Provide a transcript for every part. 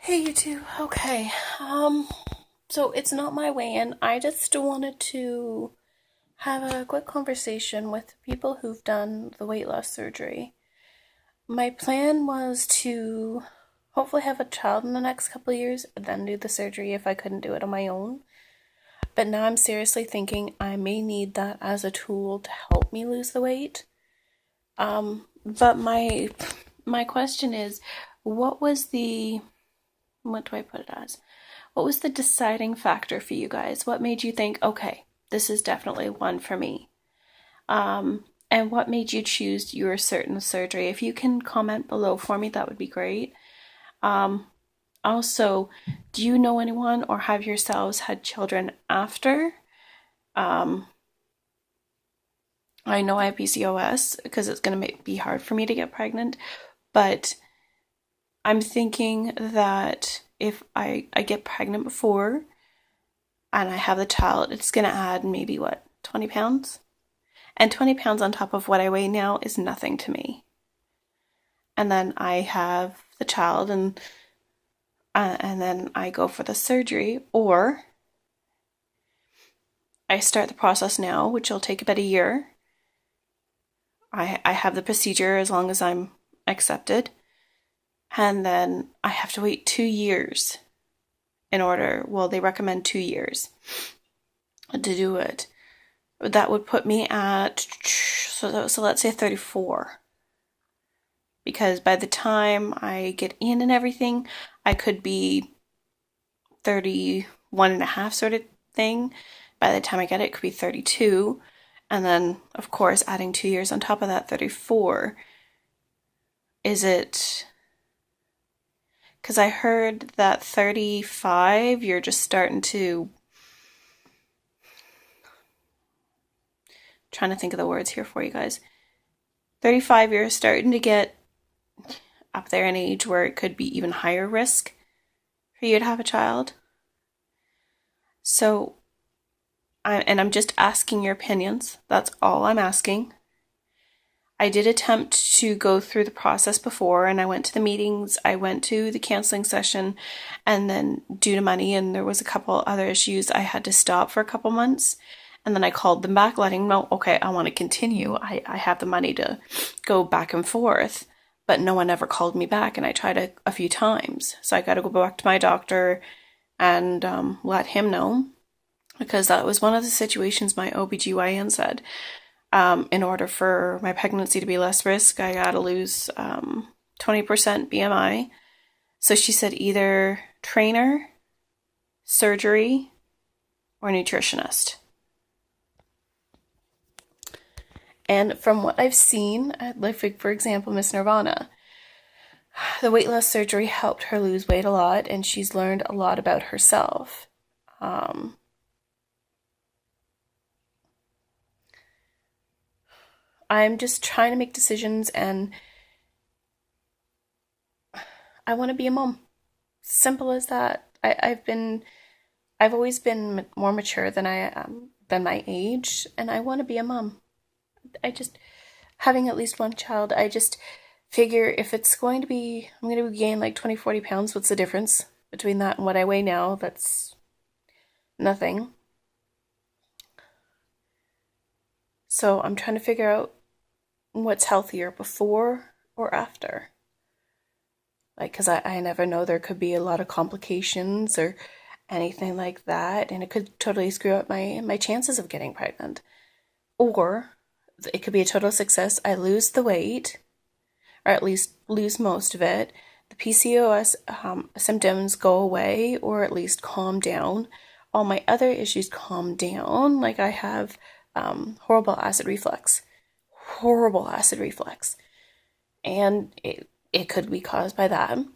Hey, you two. Okay. So it's not my weigh-in. I just wanted to have a quick conversation with people who've done the weight loss surgery. My plan was to hopefully have a child in the next couple of years, then do the surgery if I couldn't do it on my own. But now I'm seriously thinking I may need that as a tool to help me lose the weight. But my question is, what was the what do I put it as? What was the deciding factor for you guys? What made you think, okay, this is definitely one for me? And what made you choose your certain surgery? If you can comment below for me, that would be great. Um, Also, do you know anyone or have yourselves had children after? Um, I know I have PCOS because it's going to be hard for me to get pregnant, but I'm thinking that if I get pregnant before and I have the child, it's going to add maybe what, 20 pounds? And 20 pounds on top of what I weigh now is nothing to me. And then I have the child and then I go for the surgery, or I start the process now, which will take about a year. I have the procedure as long as I'm accepted. And then I have to wait 2 years in order, well, they recommend 2 years to do it. That would put me at, so let's say 34. Because by the time I get in and everything, I could be 31 and a half sort of thing. By the time I get it, it could be 32. And then, of course, adding 2 years on top of that, 34. Is it, because I heard that 35, you're just starting to, trying to think of the words here for you guys. 35, you're starting to get up there in age where it could be even higher risk for you to have a child. So, I'm just asking your opinions. That's all I'm asking. I did attempt to go through the process before, and I went to the meetings, I went to the counseling session, and then due to money and there was a couple other issues, I had to stop for a couple months. And then I called them back, letting them know, okay, I want to continue. I have the money to go back and forth. But no one ever called me back, and I tried a few times. So I got to go back to my doctor and let him know, because that was one of the situations my OBGYN said. In order for my pregnancy to be less risk, I gotta lose 20% BMI. So she said either trainer, surgery, or nutritionist. And from what I've seen, like for example, Miss Nirvana, the weight loss surgery helped her lose weight a lot, and she's learned a lot about herself. Um, I'm just trying to make decisions, and I want to be a mom. Simple as that. I've always been more mature than I am than my age, and I want to be a mom. I just having at least one child. I just figure if it's going to be, I'm going to gain like 20, 40 pounds. What's the difference between that and what I weigh now? That's nothing. So I'm trying to figure out what's healthier before or after. Like, because I never know, there could be a lot of complications or anything like that, and it could totally screw up my chances of getting pregnant. Or it could be a total success. I lose the weight, or at least lose most of it. The PCOS symptoms go away, or at least calm down. All my other issues calm down. Like I have horrible acid reflux. Horrible acid reflux. And it could be caused by that. And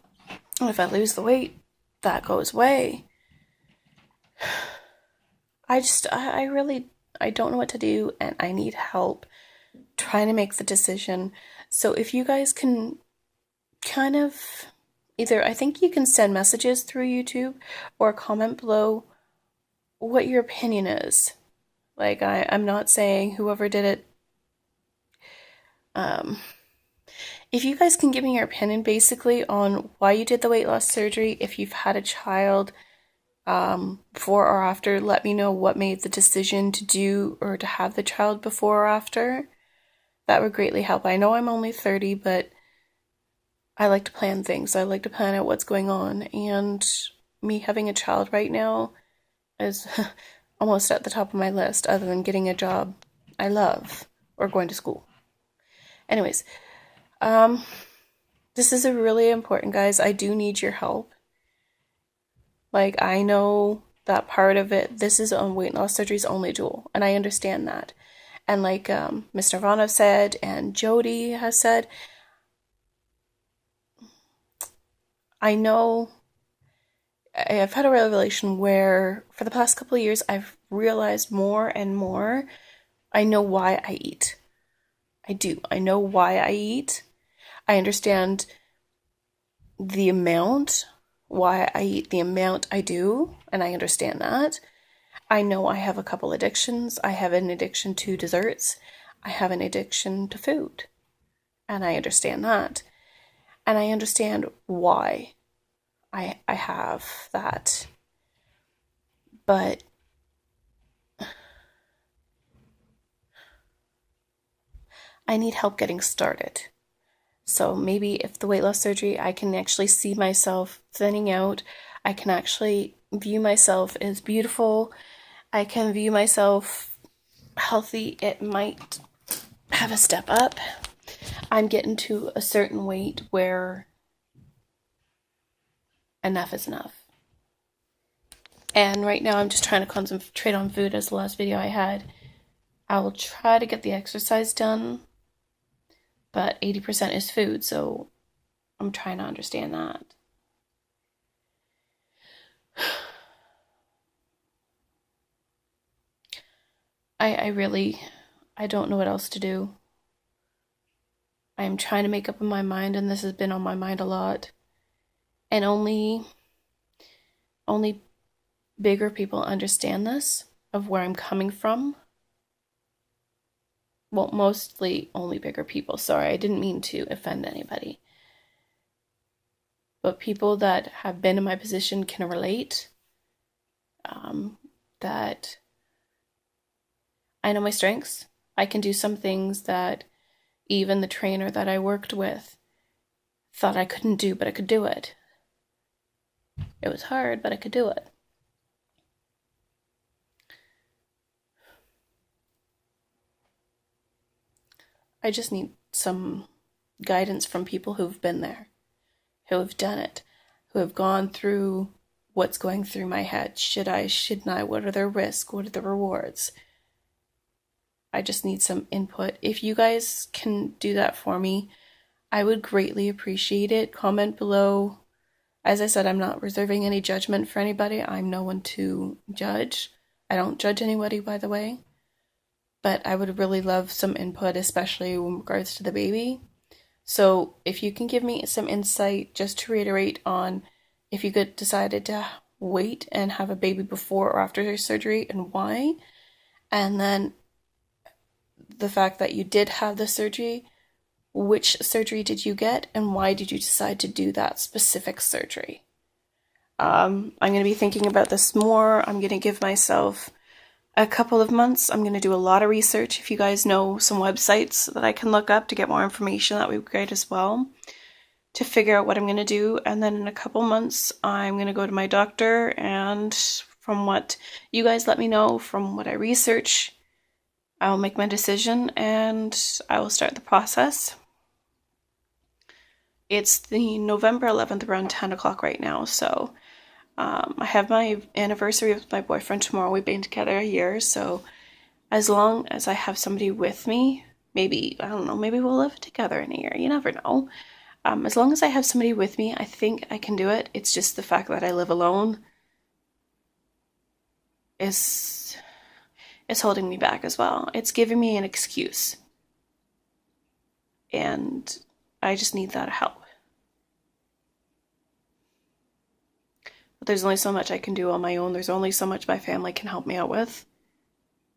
if I lose the weight, that goes away. I really, I don't know what to do, and I need help trying to make the decision. So if you guys can kind of either, I think you can send messages through YouTube or comment below what your opinion is. Like I'm not saying whoever did it, um, if you guys can give me your opinion basically on why you did the weight loss surgery, if you've had a child before or after, let me know what made the decision to do or to have the child before or after. That would greatly help. I know I'm only 30, but I like to plan things. I like to plan out what's going on, and me having a child right now is almost at the top of my list, other than getting a job I love or going to school. Anyways, this is a really important, guys. I do need your help. Like, I know that part of it, this is on weight loss surgery's only tool, and I understand that. And like Mr. Nirvana said, and Jody has said, I know I've had a revelation where for the past couple of years I've realized more and more I know why I eat. I do. I know why I eat. I understand the amount, why I eat the amount I do, and I understand that. I know I have a couple addictions. I have an addiction to desserts. I have an addiction to food, and I understand that. And I understand why I have that. But I need help getting started. So maybe if the weight loss surgery, I can actually see myself thinning out. I can actually view myself as beautiful. I can view myself healthy. It might have a step up. I'm getting to a certain weight where enough is enough. And right now I'm just trying to concentrate on food, as the last video I had. I will try to get the exercise done, but 80% is food, so I'm trying to understand that. I don't know what else to do. I'm trying to make up in my mind, and this has been on my mind a lot. And only bigger people understand this, of where I'm coming from. Well, mostly only bigger people. Sorry, I didn't mean to offend anybody. But people that have been in my position can relate. That I know my strengths. I can do some things that even the trainer that I worked with thought I couldn't do, but I could do it. It was hard, but I could do it. I just need some guidance from people who've been there, who have done it, who have gone through what's going through my head. Should I, shouldn't I? What are the risks? What are the rewards? I just need some input. If you guys can do that for me, I would greatly appreciate it. Comment below. As I said, I'm not reserving any judgment for anybody. I'm no one to judge. I don't judge anybody, by the way. But I would really love some input, especially in regards to the baby. So if you can give me some insight, just to reiterate on if you decided to wait and have a baby before or after your surgery and why. And then the fact that you did have the surgery, which surgery did you get and why did you decide to do that specific surgery? I'm going to be thinking about this more. I'm going to give myself a couple of months. I'm going to do a lot of research. If you guys know some websites that I can look up to get more information, that would be great as well, to figure out what I'm going to do. And then in a couple months, I'm going to go to my doctor, and from what you guys let me know, from what I research, I'll make my decision and I will start the process. It's the November 11th, around 10 o'clock right now, so I have my anniversary with my boyfriend tomorrow. We've been together a year, so as long as I have somebody with me, maybe, I don't know, maybe we'll live together in a year. You never know. As long as I have somebody with me, I think I can do it. It's just the fact that I live alone is holding me back as well. It's giving me an excuse. And I just need that help. But there's only so much I can do on my own. There's only so much my family can help me out with.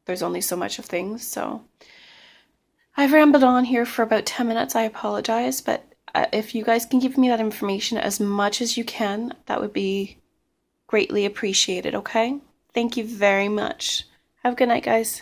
There's only so much of things, so I've rambled on here for about 10 minutes. I apologize, but if you guys can give me that information as much as you can, that would be greatly appreciated, okay? Thank you very much. Have a good night, guys.